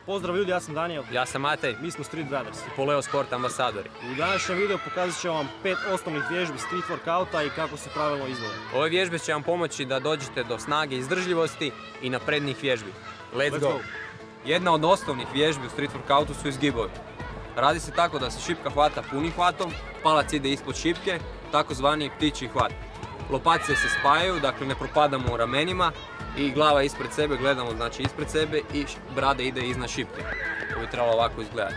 Pozdrav ljudi, ja sam Daniel. Ja sam Matej. Mi smo Street Brothers. Poleo Sport ambasadori. U današnjem videu pokazat ću vam 5 osnovnih vježbi street workouta i kako se pravilno izvode. Ove vježbe će vam pomoći da dođete do snage i izdržljivosti i naprednih vježbi. Let's go! Jedna od osnovnih vježbi u street workoutu su izgibovi. Radi se tako da se šipka hvata punim hvatom, palac ide ispod šipke, takozvani ptičji hvat. Lopatice se spajaju, dakle ne propadamo u ramenima i glava ispred sebe, gledamo znači ispred sebe i brada ide iznad šipke. To bi trebalo ovako izgledati.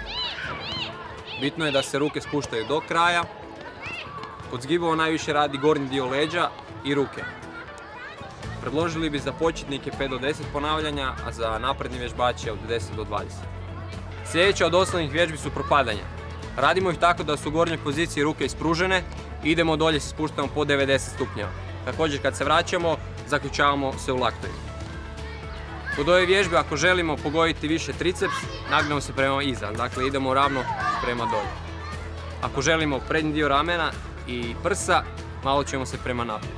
Bitno je da se ruke spuštaju do kraja. Kod zgibova najviše radi gornji dio leđa i ruke. Predložili bi za početnike 5 do 10 ponavljanja, a za napredne vježbače od 10 do 20. Sljedeća od osnovnih vježbi su propadanja. Radimo ih tako da su u gornjoj poziciji ruke ispružene i idemo dolje se spuštamo po 90 stupnjeva. Također kad se vraćamo, zaključavamo se u laktovima. Kod ove vježbe ako želimo pogojiti više triceps, nagnemo se prema iza, dakle idemo ravno prema dolje. Ako želimo prednji dio ramena i prsa, malo ćemo se prema naprijed.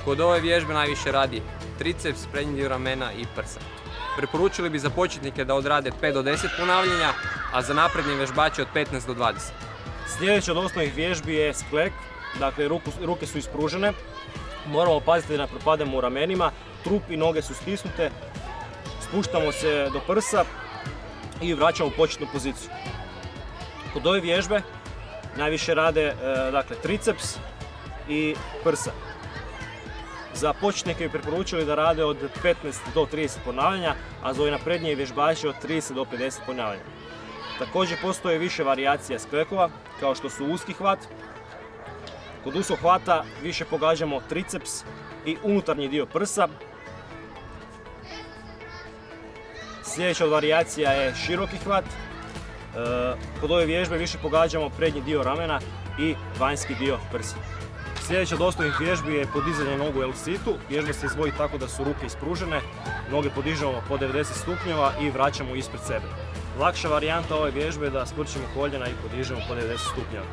Kod ove vježbe najviše radi triceps, prednji dio ramena i prsa. Preporučili bi za početnike da odrade 5 do 10 ponavljanja, a za napredne vježbače od 15 do 20. Sljedeća od osnovnih vježbi je sklek, dakle ruke su ispružene. Moramo paziti da ne propademo u ramenima, trup i noge su stisnute, spuštamo se do prsa i vraćamo u početnu poziciju. Kod ove vježbe najviše rade dakle, triceps i prsa. Za početnike bi preporučili da rade od 15 do 30 ponavljanja, a za ove naprednije vježbače od 30 do 50 ponavljanja. Također postoje više varijacija sklekova, kao što su uski hvat. Kod uskog hvata više pogađamo triceps i unutarnji dio prsa. Sljedeća od varijacija je široki hvat. Kod ove vježbe više pogađamo prednji dio ramena i vanjski dio prsa. Sljedeća od osnovnih vježbi je podizanje nogu u L-situ. Vježba se izvodi tako da su ruke ispružene, noge podižemo po 90 stupnjeva i vraćamo ispred sebe. Lakša varijanta ove vježbe je da skrčimo koljena i podižemo po 90 stupnjeva.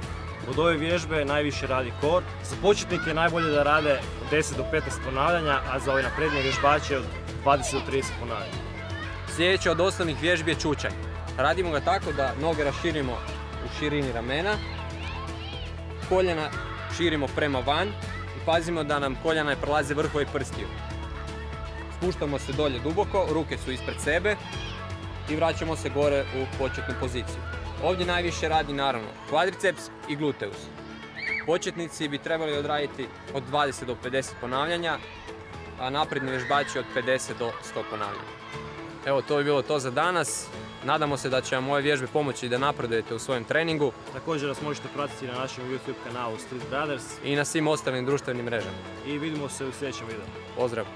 Od ove vježbe najviše radi core. Za početnike je najbolje da rade od 10 do 15 ponavljanja, a za ove naprednije vježbače od 20 do 30 ponavljanja. Sljedeća od osnovnih vježbi je čučanj. Radimo ga tako da noge raširimo u širini ramena, koljena širimo prema van i pazimo da nam koljena ne prolaze vrhovi prstiju. Spuštamo se dolje duboko, ruke su ispred sebe i vraćamo se gore u početnu poziciju. Ovdje najviše radi naravno kvadriceps i gluteus. Početnici bi trebali odraditi od 20 do 50 ponavljanja, a napredni vježbači od 50 do 100 ponavljanja. Evo, to bi bilo to za danas. Nadamo se da će vam ove vježbe pomoći da napredujete u svojem treningu. Također nas možete pratiti na našem YouTube kanalu Street Brothers i na svim ostalim društvenim mrežama. I vidimo se u sljedećem videu. Pozdrav!